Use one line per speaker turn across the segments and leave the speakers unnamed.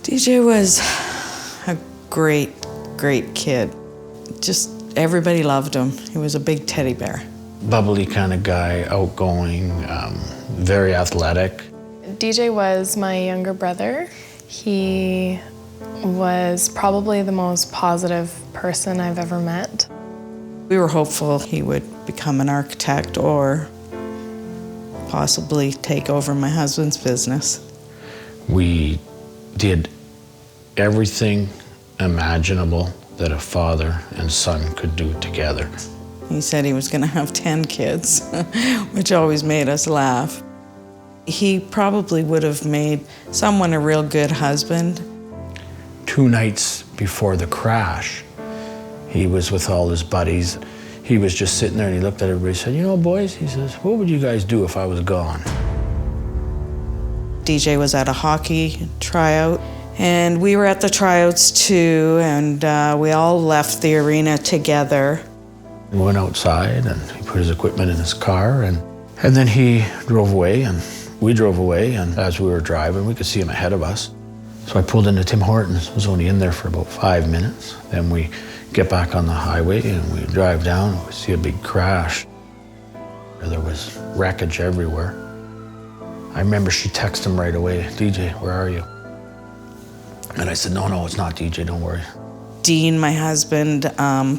DJ was a great, great kid. Just everybody loved him. He was a big teddy bear.
Bubbly kind of guy, outgoing, very athletic.
DJ was my younger brother. He was probably the most positive person I've ever met.
We were hopeful he would become an architect or possibly take over my husband's business.
We did everything imaginable that a father and son could do together.
He said he was going to have 10 kids, which always made us laugh. He probably would have made someone a real good husband.
2 nights before the crash, he was with all his buddies. He was just sitting there and he looked at everybody and said, "You know, boys," he says, "what would you guys do if I was gone?"
DJ was at a hockey tryout, and we were at the tryouts too, and we all left the arena together.
We went outside and he put his equipment in his car, and then he drove away and we drove away, and as we were driving, we could see him ahead of us. So I pulled into Tim Hortons, was only in there for about 5 minutes. Then we get back on the highway and we drive down and we see a big crash. There was wreckage everywhere. I remember she texted him right away, "DJ, where are you?" And I said, no, it's not DJ, don't worry.
Dean, my husband,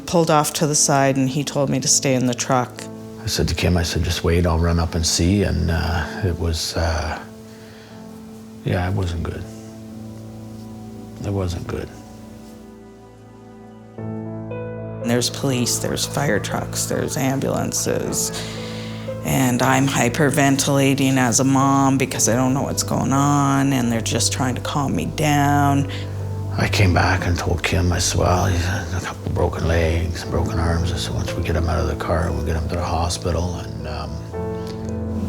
pulled off to the side and he told me to stay in the truck.
I said to Kim, I said, "Just wait, I'll run up and see." And it was, yeah, it wasn't good. It wasn't good.
There's police, there's fire trucks, there's ambulances, and I'm hyperventilating as a mom because I don't know what's going on, and they're just trying to calm me down.
I came back and told Kim, I said, "Well, he's had a couple of broken legs, broken arms." I said, "Once we get him out of the car, we'll get him to the hospital." And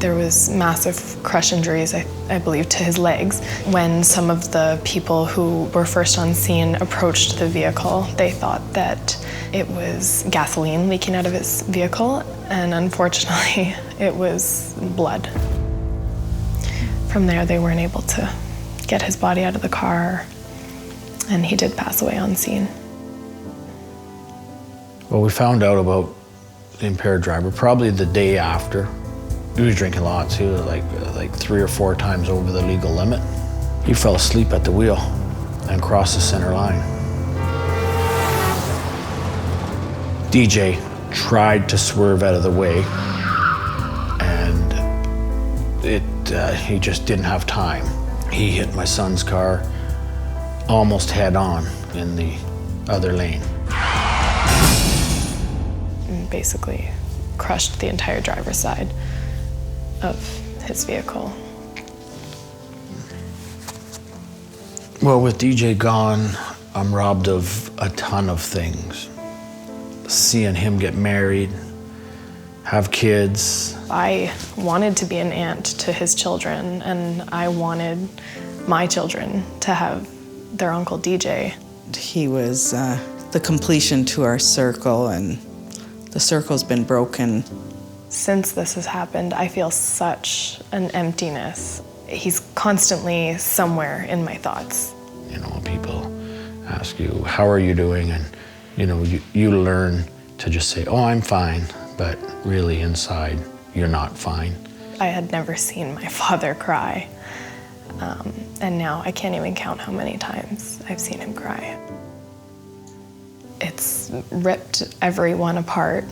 There was massive crush injuries, I believe, to his legs. When some of the people who were first on scene approached the vehicle, they thought that it was gasoline leaking out of his vehicle, and unfortunately, it was blood. From there, they weren't able to get his body out of the car, and he did pass away on scene.
well, we found out about the impaired driver probably the day after. He was drinking lots. He was like 3 or 4 times over the legal limit. He fell asleep at the wheel and crossed the center line. DJ tried to swerve out of the way, and he just didn't have time. He hit my son's car almost head on in the other lane.
And basically crushed the entire driver's side of his vehicle.
Well, with DJ gone, I'm robbed of a ton of things. Seeing him get married, have kids.
I wanted to be an aunt to his children, and I wanted my children to have their Uncle DJ.
He was the completion to our circle, and the circle's been broken.
Since this has happened, I feel such an emptiness. He's constantly somewhere in my thoughts.
You know, people ask you, "How are you doing?" And you know, you learn to just say, "Oh, I'm fine," but really inside, you're not fine.
I had never seen my father cry, and now I can't even count how many times I've seen him cry. It's ripped everyone apart.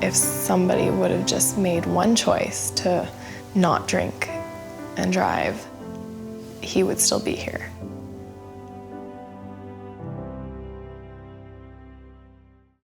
If somebody would have just made one choice to not drink and drive, he would still be here.